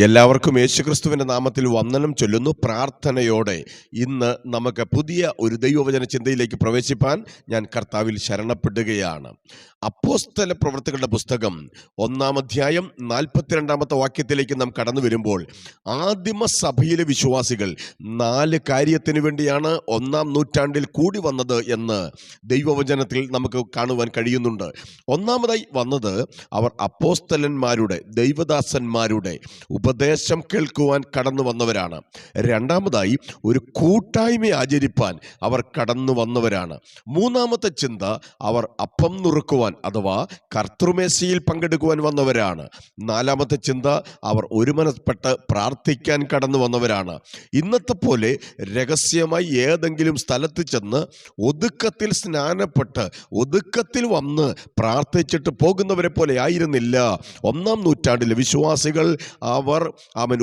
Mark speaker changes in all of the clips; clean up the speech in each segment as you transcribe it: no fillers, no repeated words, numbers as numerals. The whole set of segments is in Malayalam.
Speaker 1: എല്ലാവർക്കും യേശുക്രിസ്തുവിൻ്റെ നാമത്തിൽ വന്ദനം ചൊല്ലുന്നു. പ്രാർത്ഥനയോടെ ഇന്ന് നമുക്ക് പുതിയ ഒരു ദൈവവചന ചിന്തയിലേക്ക് പ്രവേശിപ്പാൻ ഞാൻ കർത്താവിൽ ശരണപ്പെടുകയാണ്. അപ്പോസ്തല പ്രവൃത്തികളുടെ പുസ്തകം 1-ാം അധ്യായം 42-ാമത്തെ വാക്യത്തിലേക്ക് നാം കടന്നു വരുമ്പോൾ, ആദിമ സഭയിലെ വിശ്വാസികൾ 4 കാര്യത്തിന് വേണ്ടിയാണ് 1-ാം നൂറ്റാണ്ടിൽ കൂടി വന്നത് എന്ന് ദൈവവചനത്തിൽ നമുക്ക് കാണുവാൻ കഴിയുന്നുണ്ട്. ഒന്നാമതായി വന്നത് അവർ അപ്പോസ്തലന്മാരുടെ, ദൈവദാസന്മാരുടെ ഉപദേശം കേൾക്കുവാൻ കടന്നു വന്നവരാണ്. രണ്ടാമതായി ഒരു കൂട്ടായ്മ ആചരിപ്പാൻ അവർ കടന്നു വന്നവരാണ്. മൂന്നാമത്തെ ചിന്ത, അവർ അപ്പം നുറുക്കുവാൻ അഥവാ കർത്തൃമേശയിൽ പങ്കെടുക്കുവാൻ വന്നവരാണ്. നാലാമത്തെ ചിന്ത, അവർ ഒരുമനപ്പെട്ട് പ്രാർത്ഥിക്കാൻ കടന്നു വന്നവരാണ്. ഇന്നത്തെ പോലെ രഹസ്യമായി ഏതെങ്കിലും സ്ഥലത്ത് ചെന്ന് ഒതുക്കത്തിൽ സ്നാനപ്പെട്ട് ഒതുക്കത്തിൽ വന്ന് പ്രാർത്ഥിച്ചിട്ട് പോകുന്നവരെ പോലെ ആയിരുന്നില്ല 1-ാം നൂറ്റാണ്ടിലെ വിശ്വാസികൾ. അവർ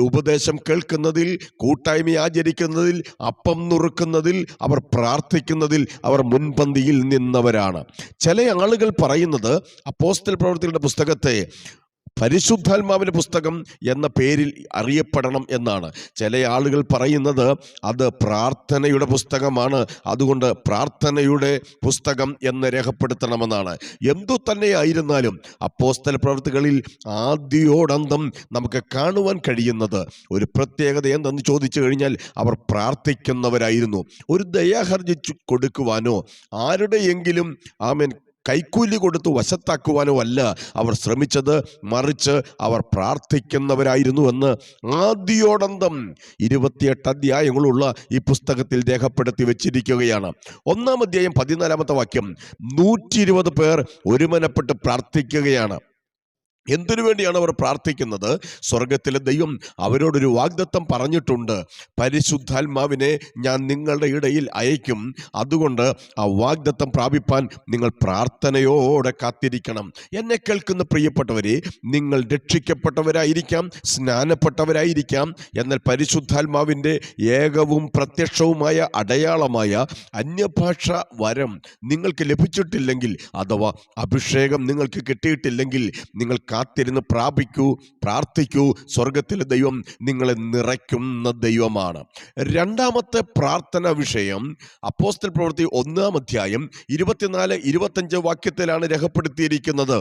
Speaker 1: ഉപദേശം കേൾക്കുന്നതിൽ, കൂട്ടായ്മ ആചരിക്കുന്നതിൽ, അപ്പം നുറുക്കുന്നതിൽ, അവർ പ്രാർത്ഥിക്കുന്നതിൽ അവർ മുൻപന്തിയിൽ നിന്നവരാണ്. ചില ആളുകൾ പറയുന്നത് അപ്പോസ്തല പ്രവൃത്തികളുടെ പുസ്തകത്തെ പരിശുദ്ധാത്മാവിൻ്റെ പുസ്തകം എന്ന പേരിൽ അറിയപ്പെടണം എന്നാണ്. ചില ആളുകൾ പറയുന്നത് അത് പ്രാർത്ഥനയുടെ പുസ്തകമാണ്, അതുകൊണ്ട് പ്രാർത്ഥനയുടെ പുസ്തകം എന്ന് രേഖപ്പെടുത്തണമെന്നാണ്. എന്തു തന്നെയായിരുന്നാലും അപ്പോസ്തല പ്രവൃത്തികളിൽ ആദ്യോടന്തം നമുക്ക് കാണുവാൻ കഴിയുന്നത് ഒരു പ്രത്യേകത എന്തെന്ന് ചോദിച്ചു കഴിഞ്ഞാൽ, അവർ പ്രാർത്ഥിക്കുന്നവരായിരുന്നു. ഒരു ദയാഹർജി കൊടുക്കുവാനോ ആരുടെയെങ്കിലും കൈക്കൂലി കൊടുത്ത് വശത്താക്കുവാനോ അല്ല അവർ ശ്രമിച്ചത്, മറിച്ച് അവർ പ്രാർത്ഥിക്കുന്നവരായിരുന്നു എന്ന് ആദ്യോടന്തം 28 അധ്യായങ്ങളുള്ള ഈ പുസ്തകത്തിൽ രേഖപ്പെടുത്തി വെച്ചിരിക്കുകയാണ്. 1-ാം അധ്യായം 14-ാമത്തെ വാക്യം, 120 പേർ ഒരുമനപ്പെട്ട് പ്രാർത്ഥിക്കുകയാണ്. എന്തിനു വേണ്ടിയാണ് അവർ പ്രാർത്ഥിക്കുന്നത്? സ്വർഗത്തിലെ ദൈവം അവരോടൊരു വാഗ്ദത്തം പറഞ്ഞിട്ടുണ്ട്, പരിശുദ്ധാത്മാവിനെ ഞാൻ നിങ്ങളുടെ ഇടയിൽ അയക്കും, അതുകൊണ്ട് ആ വാഗ്ദത്തം പ്രാപിപ്പാൻ നിങ്ങൾ പ്രാർത്ഥനയോടെ കാത്തിരിക്കണം. എന്നെ കേൾക്കുന്ന പ്രിയപ്പെട്ടവരെ, നിങ്ങൾ രക്ഷിക്കപ്പെട്ടവരായിരിക്കാം, സ്നാനപ്പെട്ടവരായിരിക്കാം, എന്നാൽ പരിശുദ്ധാത്മാവിൻ്റെ ഏകവും പ്രത്യക്ഷവുമായ അടയാളമായ അന്യഭാഷ വരം നിങ്ങൾക്ക് ലഭിച്ചിട്ടില്ലെങ്കിൽ, അഥവാ അഭിഷേകം നിങ്ങൾക്ക് കിട്ടിയിട്ടില്ലെങ്കിൽ, നിങ്ങൾ കാത്തിരുന്ന് പ്രാർത്ഥിക്കൂ. സ്വർഗത്തിലെ ദൈവം നിങ്ങളെ നിറയ്ക്കുന്ന ദൈവമാണ്. രണ്ടാമത്തെ പ്രാർത്ഥന വിഷയം അപ്പോസ്തല പ്രവൃത്തി 1-ാം അധ്യായം 24-25 വാക്യത്തിലാണ് രേഖപ്പെടുത്തിയിരിക്കുന്നത്.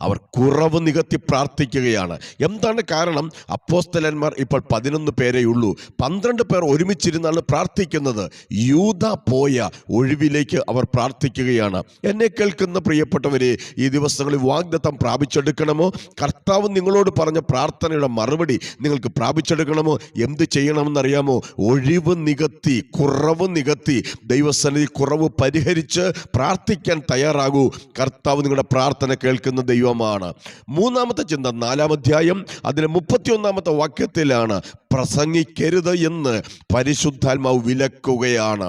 Speaker 1: അവർ കുറവ് നികത്തി പ്രാർത്ഥിക്കുകയാണ്. എന്താണ് കാരണം? അപ്പോസ്തലന്മാർ ഇപ്പോൾ 11 പേരേയുള്ളൂ. 12 പേർ ഒരുമിച്ചിരുന്നാണ് പ്രാർത്ഥിക്കുന്നത്. യൂദ പോയ ഒഴിവിലേക്ക് അവർ പ്രാർത്ഥിക്കുകയാണ്. എന്നെ കേൾക്കുന്ന പ്രിയപ്പെട്ടവരെ, ഈ ദിവസങ്ങളിൽ വാഗ്ദത്തം പ്രാപിച്ചെടുക്കണമോ? കർത്താവ് നിങ്ങളോട് പറഞ്ഞ പ്രാർത്ഥനയുടെ മറുപടി നിങ്ങൾക്ക് പ്രാപിച്ചെടുക്കണമോ? എന്ത് ചെയ്യണമെന്നറിയാമോ? ഒഴിവ് നികത്തി, കുറവ് നികത്തി, ദൈവസന്നിധി കുറവ് പരിഹരിച്ച് പ്രാർത്ഥിക്കാൻ തയ്യാറാകൂ. കർത്താവ് നിങ്ങളുടെ പ്രാർത്ഥന കേൾക്കുന്ന ദൈവമാണ്. മൂന്നാമത്തെ ചിന്ത, 4-ാം അധ്യായം അതിലെ 31-ാമത്തെ വാക്യത്തിലാണ്, പ്രസംഗിക്കരുത് എന്ന് പരിശുദ്ധാത്മാവ് വിലക്കുകയാണ്.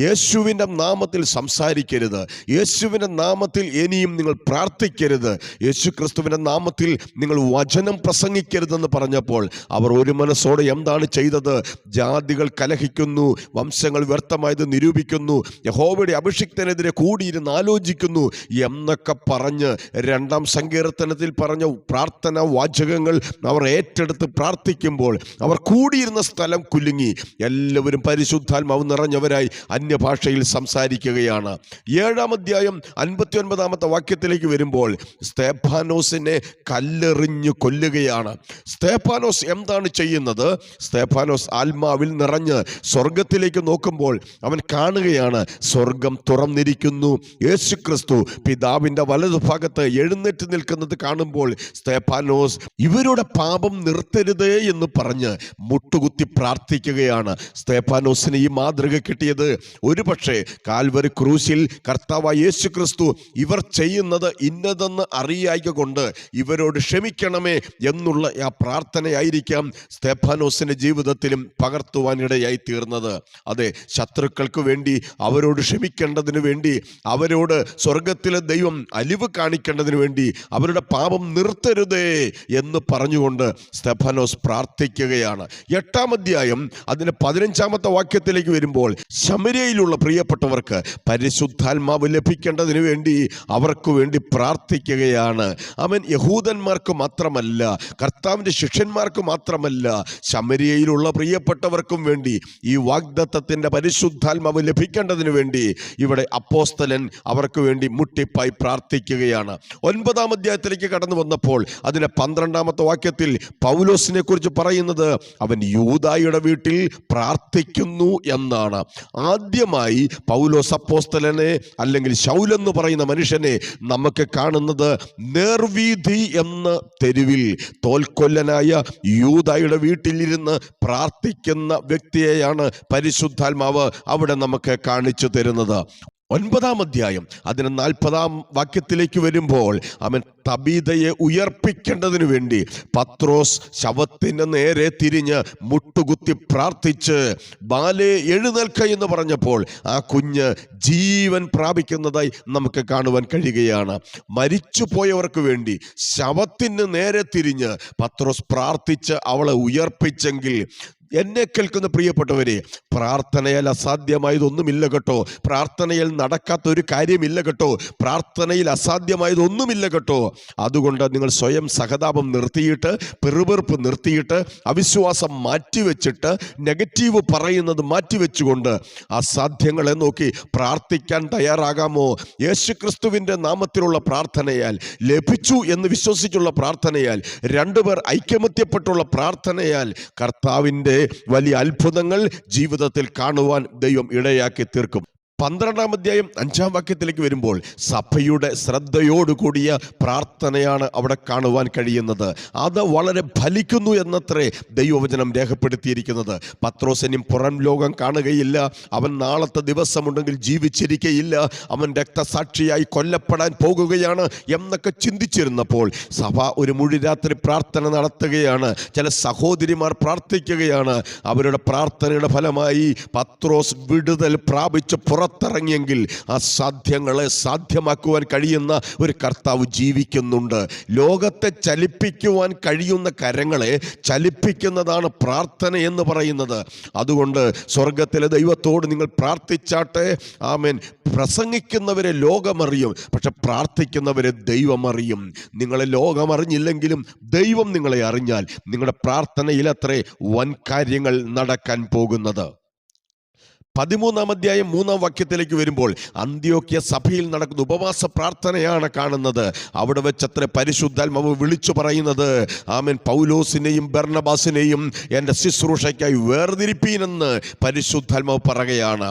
Speaker 1: യേശുവിൻ്റെ നാമത്തിൽ സംസാരിക്കരുത്, യേശുവിൻ്റെ നാമത്തിൽ ഇനിയും നിങ്ങൾ പ്രാർത്ഥിക്കരുത്, യേശുക്രിസ്തുവിൻ്റെ നാമത്തിൽ നിങ്ങൾ വചനം പ്രസംഗിക്കരുതെന്ന് പറഞ്ഞപ്പോൾ അവർ ഒരു മനസ്സോടെ എന്താണ് ചെയ്തത്? ജാതികൾ കലഹിക്കുന്നു, വംശങ്ങൾ വ്യർത്ഥമായത് നിരൂപിക്കുന്നു, യഹോവയുടെ അഭിഷിക്തനെതിരെ കൂടിയിരുന്ന് ആലോചിക്കുന്നു എന്നൊക്കെ പറഞ്ഞ് 2-ാം സങ്കീർത്തനത്തിൽ പറഞ്ഞ പ്രാർത്ഥന വാചകങ്ങൾ അവർ ഏറ്റെടുത്ത് പ്രാർത്ഥിക്കുമ്പോൾ അവർ കൂടിയിരുന്ന സ്ഥലം കുലുങ്ങി. എല്ലാവരും പരിശുദ്ധാത്മാവ് നിറഞ്ഞവരായി അന്യഭാഷയിൽ സംസാരിക്കുകയാണ്. 7-ാം അധ്യായം 59-ാമത്തെ വാക്യത്തിലേക്ക് വരുമ്പോൾ, സ്തേഫാനോസിനെ കല്ലെറിഞ്ഞു കൊല്ലുകയാണ്. സ്തേഫാനോസ് എന്താണ് ചെയ്യുന്നത്? സ്തേഫാനോസ് ആത്മാവിൽ നിറഞ്ഞ് സ്വർഗത്തിലേക്ക് നോക്കുമ്പോൾ അവൻ കാണുകയാണ്, സ്വർഗം തുറന്നിരിക്കുന്നു, യേശുക്രിസ്തു പിതാവിൻ്റെ വലതുഭാഗത്ത് എഴുന്നേറ്റ് നിൽക്കുന്നത് കാണുമ്പോൾ സ്തേഫാനോസ് ഇവരുടെ പാപം നിർത്തരുതേ എന്ന് പറഞ്ഞ് മുട്ടുകുത്തി പ്രാർത്ഥിക്കുകയാണ്. സ്തേഫാനോസിന് ഈ മാതൃക കിട്ടിയത് ഒരുപക്ഷെ കാൽവരി ക്രൂശിൽ കർത്താവായ യേശുക്രിസ്തു ഇവർ ചെയ്യുന്നത് ഇന്നതെന്ന് അറിയായ്ക കൊണ്ട് ഇവരോട് ക്ഷമിക്കണമേ എന്നുള്ള ആ പ്രാർത്ഥനയായിരിക്കാം സ്തേഫാനോസിന്റെ ജീവിതത്തിലും പകർത്തുവാനിടയായി തീർന്നത്. അതെ, ശത്രുക്കൾക്ക് വേണ്ടി അവരോട് ക്ഷമിക്കേണ്ടതിന് വേണ്ടി, അവരോട് സ്വർഗത്തിലെ ദൈവം അലിവ് കാണിക്കേണ്ടതിന് വേണ്ടി വേണ്ടി അവരുടെ പാപം നിർത്തരുതേ എന്ന് പറഞ്ഞുകൊണ്ട് സ്തെഫാനോസ് പ്രാർത്ഥിക്കുകയാണ്. 8-ാം അധ്യായം അതിന്റെ 15-ാമത്തെ വാക്യത്തിലേക്ക് വരുമ്പോൾ ശമര്യയിലുള്ള പ്രിയപ്പെട്ടവർക്ക് പരിശുദ്ധാത്മാവ് ലഭിക്കേണ്ടതിന് വേണ്ടി അവർക്ക് വേണ്ടി പ്രാർത്ഥിക്കുകയാണ്. അവൻ യഹൂദന്മാർക്ക് മാത്രമല്ല, കർത്താവിൻ്റെ ശിഷ്യന്മാർക്ക് മാത്രമല്ല, ശമര്യയിലുള്ള പ്രിയപ്പെട്ടവർക്കും വേണ്ടി ഈ വാഗ്ദത്തത്തിൻ്റെ പരിശുദ്ധാത്മാവ് ലഭിക്കേണ്ടതിന് വേണ്ടി ഇവിടെ അപ്പോസ്തലൻ അവർക്ക് വേണ്ടി മുട്ടിപ്പായി പ്രാർത്ഥിക്കുകയാണ്. 9-ാം അധ്യായത്തിലേക്ക് കടന്നു വന്നപ്പോൾ അതിൻ്റെ 12-ാമത്തെ വാക്യത്തിൽ പൗലോസിനെ കുറിച്ച് പറയുന്നത് അവൻ യൂദായുടെ വീട്ടിൽ പ്രാർത്ഥിക്കുന്നു എന്നാണ്. ആദ്യമായി പൗലോസ് അപ്പോസ്തലനെ അല്ലെങ്കിൽ ശൗലെന്ന് പറയുന്ന മനുഷ്യനെ നമുക്ക് കാണുന്നത് നേർവീഥി എന്ന തെരുവിൽ തോൽക്കൊല്ലനായ യൂദായുടെ വീട്ടിലിരുന്ന് പ്രാർത്ഥിക്കുന്ന വ്യക്തിയെയാണ് പരിശുദ്ധാത്മാവ് അവിടെ നമുക്ക് കാണിച്ചു തരുന്നത്. 9-ാം അധ്യായം അതിന് 40-ാം വാക്യത്തിലേക്ക് വരുമ്പോൾ അവൻ തബീതയെ ഉയർപ്പിക്കേണ്ടതിനു വേണ്ടി പത്രോസ് ശവത്തിന് നേരെ തിരിഞ്ഞ് മുട്ടുകുത്തി പ്രാർത്ഥിച്ച് ബാലേ എഴുന്നേൽക്ക എന്ന് പറഞ്ഞപ്പോൾ ആ കുഞ്ഞ് ജീവൻ പ്രാപിക്കുന്നതായി നമുക്ക് കാണുവാൻ കഴിയുകയാണ്. മരിച്ചു പോയവർക്ക് വേണ്ടി ശവത്തിന് നേരെ തിരിഞ്ഞ് പത്രോസ് പ്രാർത്ഥിച്ച് അവളെ ഉയർപ്പിച്ചെങ്കിൽ എന്നെ കേൾക്കുന്ന പ്രിയപ്പെട്ടവരെ, പ്രാർത്ഥനയാൽ അസാധ്യമായതൊന്നുമില്ല കേട്ടോ. പ്രാർത്ഥനയിൽ നടക്കാത്തൊരു കാര്യമില്ല കേട്ടോ. പ്രാർത്ഥനയിൽ അസാധ്യമായതൊന്നുമില്ല കേട്ടോ. അതുകൊണ്ട് നിങ്ങൾ സ്വയം സഹതാപം നിർത്തിയിട്ട്, പിറുപിറുപ്പ് നിർത്തിയിട്ട്, അവിശ്വാസം മാറ്റിവെച്ചിട്ട്, നെഗറ്റീവ് പറയുന്നത് മാറ്റിവെച്ചുകൊണ്ട് അസാധ്യങ്ങളെ നോക്കി പ്രാർത്ഥിക്കാൻ തയ്യാറാകാമോ? യേശുക്രിസ്തുവിൻ്റെ നാമത്തിലുള്ള പ്രാർത്ഥനയാൽ, ലഭിച്ചു എന്ന് വിശ്വസിച്ചുള്ള പ്രാർത്ഥനയാൽ, രണ്ടുപേർ ഐക്യമത്യപ്പെട്ടുള്ള പ്രാർത്ഥനയാൽ കർത്താവിൻ്റെ വലിയ അത്ഭുതങ്ങൾ ജീവിതത്തിൽ കാണുവാൻ ദൈവം ഇടയാക്കി തീർക്കും. 12-ാം അധ്യായം 5-ാം വാക്യത്തിലേക്ക് വരുമ്പോൾ സഭയുടെ ശ്രദ്ധയോടുകൂടിയ പ്രാർത്ഥനയാണ് അവിടെ കാണുവാൻ കഴിയുന്നത്. അത് വളരെ ഫലിക്കുന്നു എന്നത്രേ ദൈവവചനം രേഖപ്പെടുത്തിയിരിക്കുന്നത്. പത്രോസിനും പുറം ലോകം കാണുകയില്ല, അവൻ നാളത്തെ ദിവസമുണ്ടെങ്കിൽ ജീവിച്ചിരിക്കയില്ല, അവൻ രക്തസാക്ഷിയായി കൊല്ലപ്പെടാൻ പോകുകയാണ് എന്നൊക്കെ ചിന്തിച്ചിരുന്നപ്പോൾ സഭ ഒരു മുഴുരാത്രി പ്രാർത്ഥന നടത്തുകയാണ്. ചില സഹോദരിമാർ പ്രാർത്ഥിക്കുകയാണ്. അവരുടെ പ്രാർത്ഥനയുടെ ഫലമായി പത്രോസ് വിടുതൽ പ്രാപിച്ച് പുറത്തിറങ്ങിയെങ്കിൽ അസാധ്യങ്ങളെ സാധ്യമാക്കുവാൻ കഴിയുന്ന ഒരു കർത്താവ് ജീവിക്കുന്നുണ്ട്. ലോകത്തെ ചലിപ്പിക്കുവാൻ കഴിയുന്ന കരങ്ങളെ ചലിപ്പിക്കുന്നതാണ് പ്രാർത്ഥന എന്ന് പറയുന്നത്. അതുകൊണ്ട് സ്വർഗത്തിലെ ദൈവത്തോട് നിങ്ങൾ പ്രാർത്ഥിച്ചാട്ടെ. ആമേൻ. പ്രസംഗിക്കുന്നവരെ ലോകമറിയും, പക്ഷെ പ്രാർത്ഥിക്കുന്നവരെ ദൈവമറിയും. നിങ്ങളെ ലോകമറിഞ്ഞില്ലെങ്കിലും ദൈവം നിങ്ങളെ അറിഞ്ഞാൽ നിങ്ങളുടെ പ്രാർത്ഥനയിലത്രേ വൻ കാര്യങ്ങൾ നടക്കാൻ പോകുന്നത്. 13-ാം അധ്യായം 3-ാം വാക്യത്തിലേക്ക് വരുമ്പോൾ അന്ത്യോക്യ സഭയിൽ നടക്കുന്ന ഉപവാസ പ്രാർത്ഥനയാണ് കാണുന്നത്. അവിടെ വെച്ചത്ര പരിശുദ്ധാത്മാവ് വിളിച്ചു പറയുന്നത്, ആമേൻ, പൗലോസിനെയും ബർന്നബാസിനെയും എൻ്റെ ശുശ്രൂഷയ്ക്കായി വേർതിരിപ്പീനെന്ന് പരിശുദ്ധാത്മാവ് പറയുകയാണ്.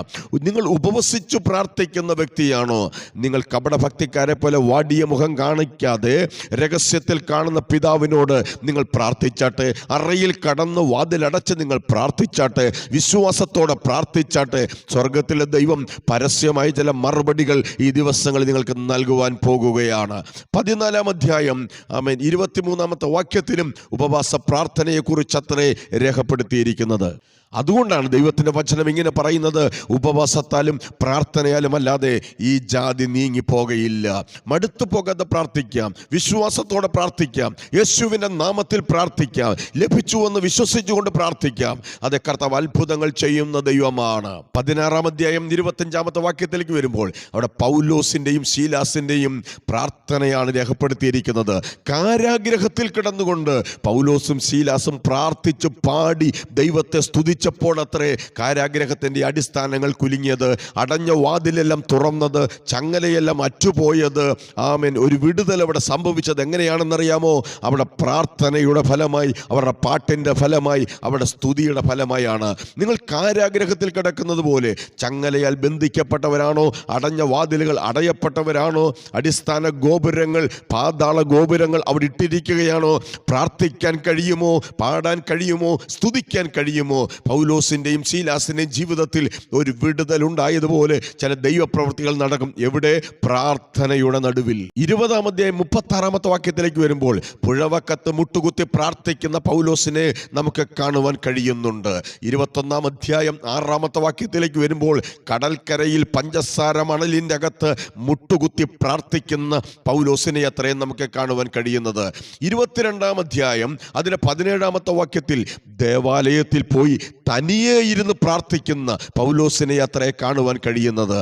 Speaker 1: നിങ്ങൾ ഉപവസിച്ചു പ്രാർത്ഥിക്കുന്ന വ്യക്തിയാണോ? നിങ്ങൾ കപടഭക്തിക്കാരെ പോലെ വാടിയ മുഖം കാണിക്കാതെ രഹസ്യത്തിൽ കാണുന്ന പിതാവിനോട് നിങ്ങൾ പ്രാർത്ഥിച്ചാട്ടെ. അറയിൽ കടന്ന് വാതിലടച്ച് നിങ്ങൾ പ്രാർത്ഥിച്ചാട്ടെ. വിശ്വാസത്തോടെ പ്രാർത്ഥിച്ചാട്ടെ. സ്വർഗത്തിലെ ദൈവം പരസ്യമായി ചില മറുപടികൾ ഈ ദിവസങ്ങളിൽ നിങ്ങൾക്ക് നൽകുവാൻ പോകുകയാണ്. 14-ാം അധ്യായം ആമേൻ 23-ാമത്തെ വാക്യത്തിലും ഉപവാസ പ്രാർത്ഥനയെക്കുറിച്ചത്രേ രേഖപ്പെടുത്തിയിരിക്കുന്നത്. അതുകൊണ്ടാണ് ദൈവത്തിൻ്റെ വചനം ഇങ്ങനെ പറയുന്നത്, ഉപവാസത്താലും പ്രാർത്ഥനയാലും അല്ലാതെ ഈ ജാതി നീങ്ങിപ്പോകയില്ല. മടുത്തു പോകാതെ പ്രാർത്ഥിക്കാം, വിശ്വാസത്തോടെ പ്രാർത്ഥിക്കാം, യേശുവിൻ്റെ നാമത്തിൽ പ്രാർത്ഥിക്കാം, ലഭിച്ചുവെന്ന് വിശ്വസിച്ചുകൊണ്ട് പ്രാർത്ഥിക്കാം. അത് കർത്താവ് അത്ഭുതങ്ങൾ ചെയ്യുന്ന ദൈവമാണ്. 16-ാം അധ്യായം 25-ാമത്തെ വാക്യത്തിലേക്ക് വരുമ്പോൾ അവിടെ പൗലോസിൻ്റെയും ശീലാസിൻ്റെയും പ്രാർത്ഥനയാണ് രേഖപ്പെടുത്തിയിരിക്കുന്നത്. കാരാഗ്രഹത്തിൽ കിടന്നുകൊണ്ട് പൗലോസും ശീലാസും പ്രാർത്ഥിച്ച് പാടി ദൈവത്തെ സ്തുതി പ്പോൾ അത്രേ കാരാഗ്രഹത്തിൻ്റെ അടിസ്ഥാനങ്ങൾ കുലുങ്ങിയത്, അടഞ്ഞ വാതിലെല്ലാം തുറന്നത്, ചങ്ങലയെല്ലാം അറ്റുപോയത്. ആമേൻ. ഒരു വിടുതൽ അവിടെ സംഭവിച്ചത് എങ്ങനെയാണെന്നറിയാമോ? അവിടെ പ്രാർത്ഥനയുടെ ഫലമായി, അവരുടെ പാട്ടിൻ്റെ ഫലമായി, അവരുടെ സ്തുതിയുടെ ഫലമായാണ്. നിങ്ങൾ കാരാഗ്രഹത്തിൽ കിടക്കുന്നത് പോലെ ചങ്ങലയാൽ ബന്ധിക്കപ്പെട്ടവരാണോ? അടഞ്ഞ വാതിലുകൾ അടയപ്പെട്ടവരാണോ? അടിസ്ഥാന ഗോപുരങ്ങൾ, പാതാള ഗോപുരങ്ങൾ അവിടെ ഇട്ടിരിക്കുകയാണോ? പ്രാർത്ഥിക്കാൻ കഴിയുമോ? പാടാൻ കഴിയുമോ? സ്തുതിക്കാൻ കഴിയുമോ? പൗലോസിന്റെയും ശീലാസിന്റെയും ജീവിതത്തിൽ ഒരു വിടുതൽ ഉണ്ടായതുപോലെ ചില ദൈവപ്രവൃത്തികൾ നടക്കും. എവിടെ? പ്രാർത്ഥനയുടെ നടുവിൽ. 20-ാം അധ്യായം 36-ാമത്തെ വാക്യത്തിലേക്ക് വരുമ്പോൾ പുഴവക്കത്ത് മുട്ടുകുത്തി പ്രാർത്ഥിക്കുന്ന പൗലോസിനെ നമുക്ക് കാണുവാൻ കഴിയുന്നുണ്ട്. 21-ാം അധ്യായം 6-ാമത്തെ വാക്യത്തിലേക്ക് വരുമ്പോൾ കടൽക്കരയിൽ പഞ്ചസാര മണലിൻ്റെ അകത്ത് മുട്ടുകുത്തി പ്രാർത്ഥിക്കുന്ന പൗലോസിനെ അത്രയും നമുക്ക് കാണുവാൻ കഴിയുന്നത്. 22-ാം അധ്യായം അതിന്റെ 17-ാമത്തെ വാക്യത്തിൽ ദേവാലയത്തിൽ പോയി തനിയെ ഇരുന്ന് പ്രാർത്ഥിക്കുന്ന പൗലോസിനെ അത്രേ കാണുവാൻ കഴിയുന്നത്.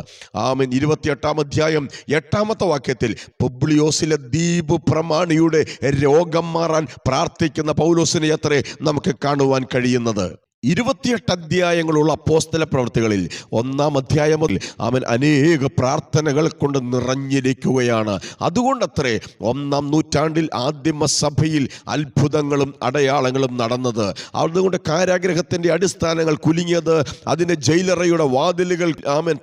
Speaker 1: ആമേൻ. 28-ാം അധ്യായം 8-ാമത്തെ വാക്യത്തിൽ പുബ്ലിയോസിലെ ദ്വീപ് പ്രമാണിയുടെ രോഗം മാറാൻ പ്രാർത്ഥിക്കുന്ന പൗലോസിനെ അത്രേ നമുക്ക് കാണുവാൻ കഴിയുന്നത്. 28 അധ്യായങ്ങളുള്ള അപ്പോസ്തല പ്രവൃത്തികളിൽ 1-ാം അധ്യായം മുതൽ അവൻ അനേക പ്രാർത്ഥനകൾ കൊണ്ട് നിറഞ്ഞിരിക്കുകയാണ്. അതുകൊണ്ടത്രേ 1-ാം നൂറ്റാണ്ടിൽ ആദിമസഭയിൽ അത്ഭുതങ്ങളും അടയാളങ്ങളും നടന്നത്. അതുകൊണ്ട് കാരാഗ്രഹത്തിൻ്റെ അടിസ്ഥാനങ്ങൾ കുലുങ്ങിയത്, അതിൻ്റെ ജയിലറയുടെ വാതിലുകൾ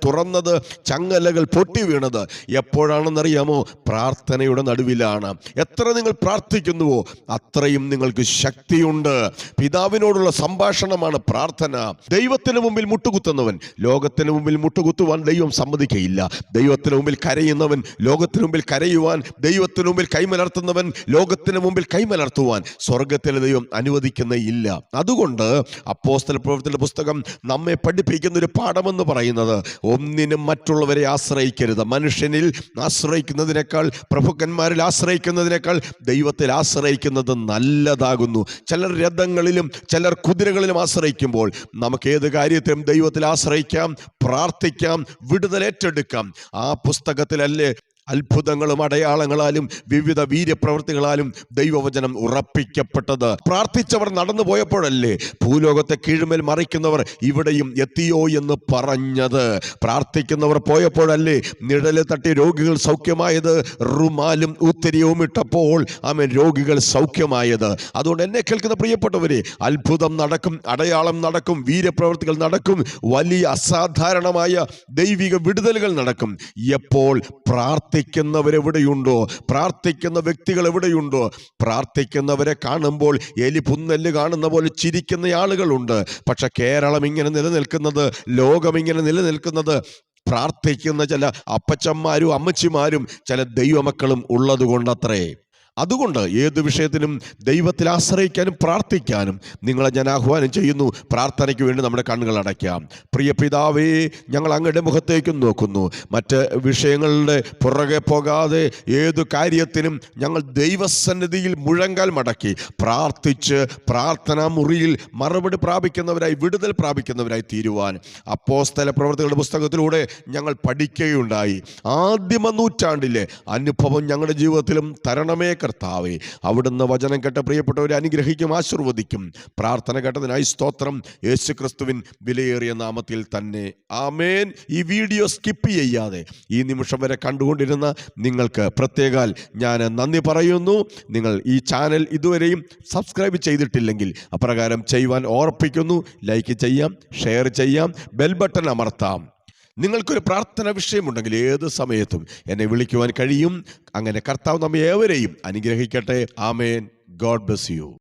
Speaker 1: തുറന്നത്, ചങ്ങലകൾ പൊട്ടി വീണത് എപ്പോഴാണെന്നറിയാമോ? പ്രാർത്ഥനയുടെ നടുവിലാണ്. എത്ര നിങ്ങൾ പ്രാർത്ഥിക്കുന്നുവോ അത്രയും നിങ്ങൾക്ക് ശക്തിയുണ്ട്. പിതാവിനോടുള്ള സംഭാഷണമാണ് പ്രാർത്ഥന. ദൈവത്തിന് മുമ്പിൽ മുട്ടുകുത്തുന്നവൻ ലോകത്തിന് മുമ്പിൽ മുട്ടുകുത്തുവാൻ ദൈവം സമ്മതിക്കയില്ല. ദൈവത്തിന് മുമ്പിൽ കരയുന്നവൻ ലോകത്തിന് മുമ്പിൽ കരയുവാൻ, ദൈവത്തിന് മുമ്പിൽ കൈമലർത്തുന്നവൻ ലോകത്തിന് മുമ്പിൽ കൈമലർത്തുവാൻ സ്വർഗത്തിലെ ദൈവം അനുവദിക്കുന്നേയില്ല. അതുകൊണ്ട് അപ്പോസ്തല പ്രവൃത്തിയുടെ പുസ്തകം നമ്മെ പഠിപ്പിക്കുന്ന ഒരു പാഠമെന്ന് പറയുന്നത്, ഒന്നിനും മറ്റുള്ളവരെ ആശ്രയിക്കരുത്. മനുഷ്യനിൽ ആശ്രയിക്കുന്നതിനേക്കാൾ, പ്രഭുക്കന്മാരിൽ ആശ്രയിക്കുന്നതിനേക്കാൾ ദൈവത്തിൽ ആശ്രയിക്കുന്നത് നല്ലതാകുന്നു. ചിലർ രഥങ്ങളിലും ചിലർ കുതിരകളിലും ആശ്രയിക്കുമ്പോൾ നമുക്ക് ഏത് കാര്യത്തിലും ദൈവത്തിൽ ആശ്രയിക്കാം, പ്രാർത്ഥിക്കാം, വിടുതലേറ്റെടുക്കാം. ആ പുസ്തകത്തിലല്ലേ അത്ഭുതങ്ങളും അടയാളങ്ങളാലും വിവിധ വീര്യപ്രവൃത്തികളാലും ദൈവവചനം ഉറപ്പിക്കപ്പെട്ടത്. പ്രാർത്ഥിച്ചവർ നടന്നു പോയപ്പോഴല്ലേ ഭൂലോകത്തെ കീഴ്മേൽ മറിക്കുന്നവർ ഇവിടെയും എത്തിയോ എന്ന് പറഞ്ഞത്. പ്രാർത്ഥിക്കുന്നവർ പോയപ്പോഴല്ലേ നിഴല് തട്ടി രോഗികൾ സൗഖ്യമായത്. റുമാലും ഉത്തരിയവും ഇട്ടപ്പോൾ രോഗികൾ സൗഖ്യമായത്. അതുകൊണ്ട് എന്നെ കേൾക്കുന്ന പ്രിയപ്പെട്ടവരെ, അത്ഭുതം നടക്കും, അടയാളം നടക്കും, വീര്യപ്രവൃത്തികൾ നടക്കും, വലിയ അസാധാരണമായ ദൈവിക വിടുതലുകൾ നടക്കും. എപ്പോൾ? പ്രാർത്ഥിക്കുന്നവരെവിടെയുണ്ടോ, പ്രാർത്ഥിക്കുന്ന വ്യക്തികൾ എവിടെയുണ്ടോ, പ്രാർത്ഥിക്കുന്നവരെ കാണുമ്പോൾ എലി പുന്നെല്ല് കാണുന്ന പോലെ ചിരിക്കുന്ന ആളുകളുണ്ട്. പക്ഷെ കേരളം ഇങ്ങനെ നിലനിൽക്കുന്നത്, ലോകം ഇങ്ങനെ നിലനിൽക്കുന്നത് പ്രാർത്ഥിക്കുന്ന ചില അപ്പച്ചന്മാരും അമ്മച്ചിമാരും ചില ദൈവമക്കളും ഉള്ളത് കൊണ്ടത്രേ. അതുകൊണ്ട് ഏത് വിഷയത്തിനും ദൈവത്തിൽ ആശ്രയിക്കാനും പ്രാർത്ഥിക്കാനും നിങ്ങളെ ഞാൻ ആഹ്വാനം ചെയ്യുന്നു. പ്രാർത്ഥനയ്ക്ക് വേണ്ടി നമ്മുടെ കണ്ണുകൾ അടയ്ക്കാം. പ്രിയ പിതാവേ, ഞങ്ങൾ അങ്ങയുടെ മുഖത്തേക്ക് നോക്കുന്നു. മറ്റ് വിഷയങ്ങളുടെ പുറകെ പോകാതെ ഏതു കാര്യത്തിനും ഞങ്ങൾ ദൈവസന്നിധിയിൽ മുഴങ്കാൽ മടക്കി പ്രാർത്ഥിച്ച് പ്രാർത്ഥനാ മുറിയിൽ മറുപടി പ്രാപിക്കുന്നവരായി, വിടുതൽ പ്രാപിക്കുന്നവരായി തീരുവാൻ അപ്പോസ്തല പ്രവൃത്തികളുടെ പുസ്തകത്തിലൂടെ ഞങ്ങൾ പഠിക്കുകയുണ്ടായി. ആദിമ നൂറ്റാണ്ടിലെ അനുഭവം ഞങ്ങളുടെ ജീവിതത്തിലും തരണമേ കർത്താവേ. അവിടുന്ന് വചനം കേട്ട പ്രിയപ്പെട്ടവരെ അനുഗ്രഹിക്കും, ആശീർവദിക്കും. പ്രാർത്ഥന കേട്ടതിനായി സ്തോത്രം. യേശുക്രിസ്തുവിൻ വിലയേറിയ നാമത്തിൽ തന്നെ ആമേൻ. ഈ വീഡിയോ സ്കിപ്പ് ചെയ്യാതെ ഈ നിമിഷം വരെ കണ്ടുകൊണ്ടിരുന്ന നിങ്ങൾക്ക് പ്രത്യേകാൽ ഞാൻ നന്ദി പറയുന്നു. നിങ്ങൾ ഈ ചാനൽ ഇതുവരെയും സബ്സ്ക്രൈബ് ചെയ്തിട്ടില്ലെങ്കിൽ അപ്രകാരം ചെയ്യുവാൻ ഓർപ്പിക്കുന്നു. ലൈക്ക് ചെയ്യാം, ഷെയർ ചെയ്യാം, ബെൽ ബട്ടൺ അമർത്താം. നിങ്ങൾക്കൊരു പ്രാർത്ഥന വിഷയമുണ്ടെങ്കിൽ ഏത് സമയത്തും എന്നെ വിളിക്കുവാൻ കഴിയും. അങ്ങനെ കർത്താവ് നമ്മെ ഏവരെയും അനുഗ്രഹിക്കട്ടെ. ആമേൻ. God bless U.